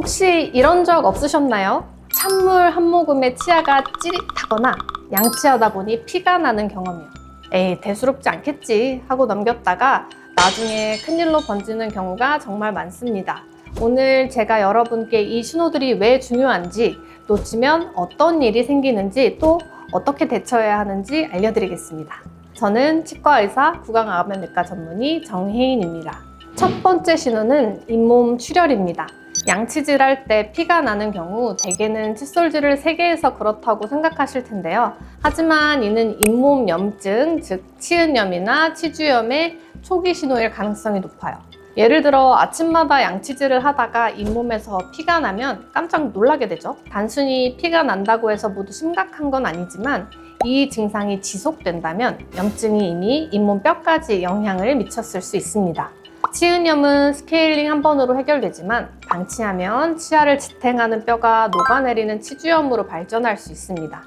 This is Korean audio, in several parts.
혹시 이런 적 없으셨나요? 찬물 한 모금에 치아가 찌릿하거나 양치하다 보니 피가 나는 경험이요. 에이, 대수롭지 않겠지 하고 넘겼다가 나중에 큰일로 번지는 경우가 정말 많습니다. 오늘 제가 여러분께 이 신호들이 왜 중요한지, 놓치면 어떤 일이 생기는지, 또 어떻게 대처해야 하는지 알려드리겠습니다. 저는 치과의사 구강암연내과 전문의 정혜인입니다. 첫 번째 신호는 잇몸 출혈입니다. 양치질 할 때 피가 나는 경우 대개는 칫솔질을 3개 해서 그렇다고 생각하실 텐데요. 하지만 이는 잇몸 염증, 즉 치은염이나 치주염의 초기 신호일 가능성이 높아요. 예를 들어 아침마다 양치질을 하다가 잇몸에서 피가 나면 깜짝 놀라게 되죠. 단순히 피가 난다고 해서 모두 심각한 건 아니지만 이 증상이 지속된다면 염증이 이미 잇몸 뼈까지 영향을 미쳤을 수 있습니다. 치은염은 스케일링 한 번으로 해결되지만 방치하면 치아를 지탱하는 뼈가 녹아내리는 치주염으로 발전할 수 있습니다.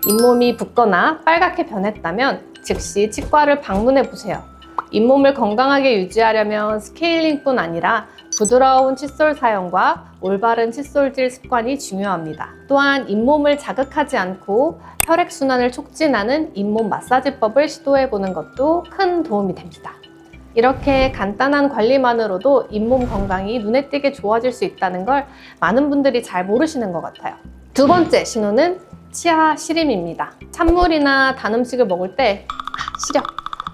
잇몸이 붓거나 빨갛게 변했다면 즉시 치과를 방문해 보세요. 잇몸을 건강하게 유지하려면 스케일링뿐 아니라 부드러운 칫솔 사용과 올바른 칫솔질 습관이 중요합니다. 또한 잇몸을 자극하지 않고 혈액순환을 촉진하는 잇몸 마사지법을 시도해 보는 것도 큰 도움이 됩니다. 이렇게 간단한 관리만으로도 잇몸 건강이 눈에 띄게 좋아질 수 있다는 걸 많은 분들이 잘 모르시는 것 같아요. 두 번째 신호는 치아 시림입니다. 찬물이나 단 음식을 먹을 때 시려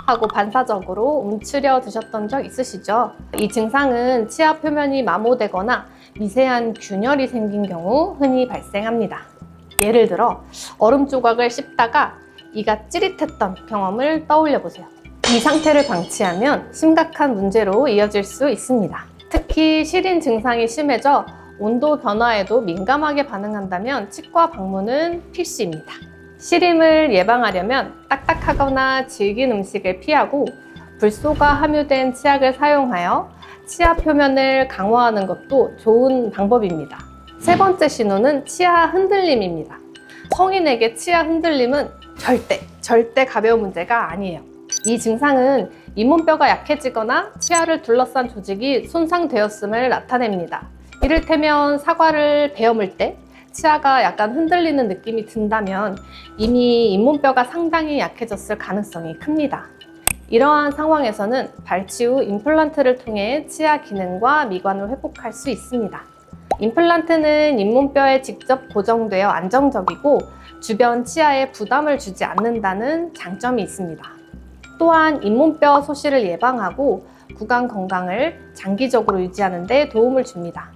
하고 반사적으로 움츠려 드셨던 적 있으시죠? 이 증상은 치아 표면이 마모되거나 미세한 균열이 생긴 경우 흔히 발생합니다. 예를 들어 얼음 조각을 씹다가 이가 찌릿했던 경험을 떠올려 보세요. 이 상태를 방치하면 심각한 문제로 이어질 수 있습니다. 특히 시린 증상이 심해져 온도 변화에도 민감하게 반응한다면 치과 방문은 필수입니다. 시림을 예방하려면 딱딱하거나 질긴 음식을 피하고 불소가 함유된 치약을 사용하여 치아 표면을 강화하는 것도 좋은 방법입니다. 세 번째 신호는 치아 흔들림입니다. 성인에게 치아 흔들림은 절대 가벼운 문제가 아니에요. 이 증상은 잇몸뼈가 약해지거나 치아를 둘러싼 조직이 손상되었음을 나타냅니다. 이를테면 사과를 베어물 때 치아가 약간 흔들리는 느낌이 든다면 이미 잇몸뼈가 상당히 약해졌을 가능성이 큽니다. 이러한 상황에서는 발치 후 임플란트를 통해 치아 기능과 미관을 회복할 수 있습니다. 임플란트는 잇몸뼈에 직접 고정되어 안정적이고 주변 치아에 부담을 주지 않는다는 장점이 있습니다. 또한 잇몸뼈 소실을 예방하고 구강 건강을 장기적으로 유지하는 데 도움을 줍니다.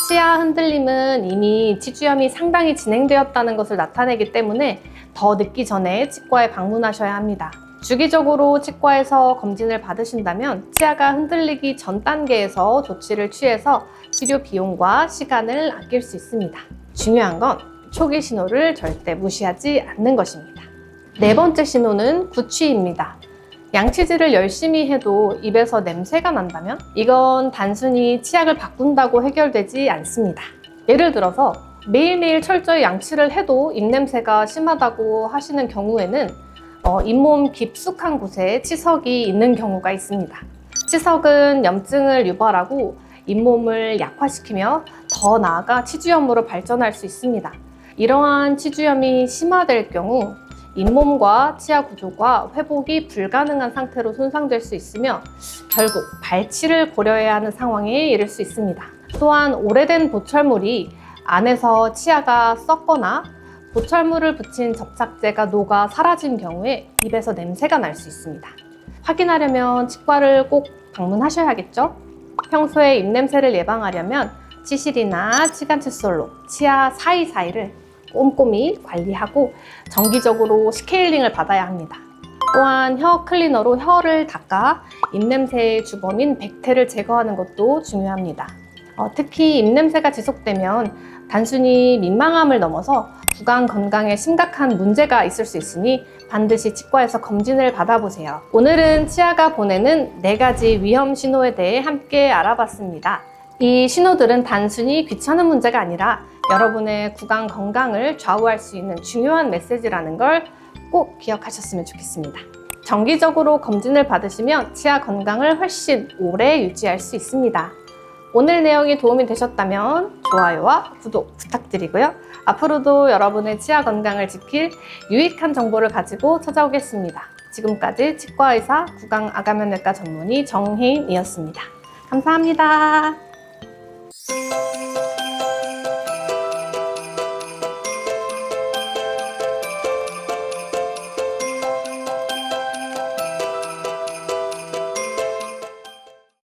치아 흔들림은 이미 치주염이 상당히 진행되었다는 것을 나타내기 때문에 더 늦기 전에 치과에 방문하셔야 합니다. 주기적으로 치과에서 검진을 받으신다면 치아가 흔들리기 전 단계에서 조치를 취해서 치료 비용과 시간을 아낄 수 있습니다. 중요한 건 초기 신호를 절대 무시하지 않는 것입니다. 네 번째 신호는 구취입니다. 양치질을 열심히 해도 입에서 냄새가 난다면 이건 단순히 치약을 바꾼다고 해결되지 않습니다. 예를 들어서 매일매일 철저히 양치를 해도 입냄새가 심하다고 하시는 경우에는 잇몸 깊숙한 곳에 치석이 있는 경우가 있습니다. 치석은 염증을 유발하고 잇몸을 약화시키며 더 나아가 치주염으로 발전할 수 있습니다. 이러한 치주염이 심화될 경우 잇몸과 치아 구조가 회복이 불가능한 상태로 손상될 수 있으며 결국 발치를 고려해야 하는 상황에 이를 수 있습니다. 또한 오래된 보철물이 안에서 치아가 썩거나 보철물을 붙인 접착제가 녹아 사라진 경우에 입에서 냄새가 날 수 있습니다. 확인하려면 치과를 꼭 방문하셔야겠죠? 평소에 입냄새를 예방하려면 치실이나 치간 칫솔로 치아 사이사이를 꼼꼼히 관리하고 정기적으로 스케일링을 받아야 합니다. 또한 혀 클리너로 혀를 닦아 입냄새의 주범인 백태를 제거하는 것도 중요합니다. 특히 입냄새가 지속되면 단순히 민망함을 넘어서 구강 건강에 심각한 문제가 있을 수 있으니 반드시 치과에서 검진을 받아보세요. 오늘은 치아가 보내는 4가지 위험 신호에 대해 함께 알아봤습니다. 이 신호들은 단순히 귀찮은 문제가 아니라 여러분의 구강 건강을 좌우할 수 있는 중요한 메시지라는 걸 꼭 기억하셨으면 좋겠습니다. 정기적으로 검진을 받으시면 치아 건강을 훨씬 오래 유지할 수 있습니다. 오늘 내용이 도움이 되셨다면 좋아요와 구독 부탁드리고요. 앞으로도 여러분의 치아 건강을 지킬 유익한 정보를 가지고 찾아오겠습니다. 지금까지 치과의사 구강아가면외과 전문의 정혜인이었습니다. 감사합니다.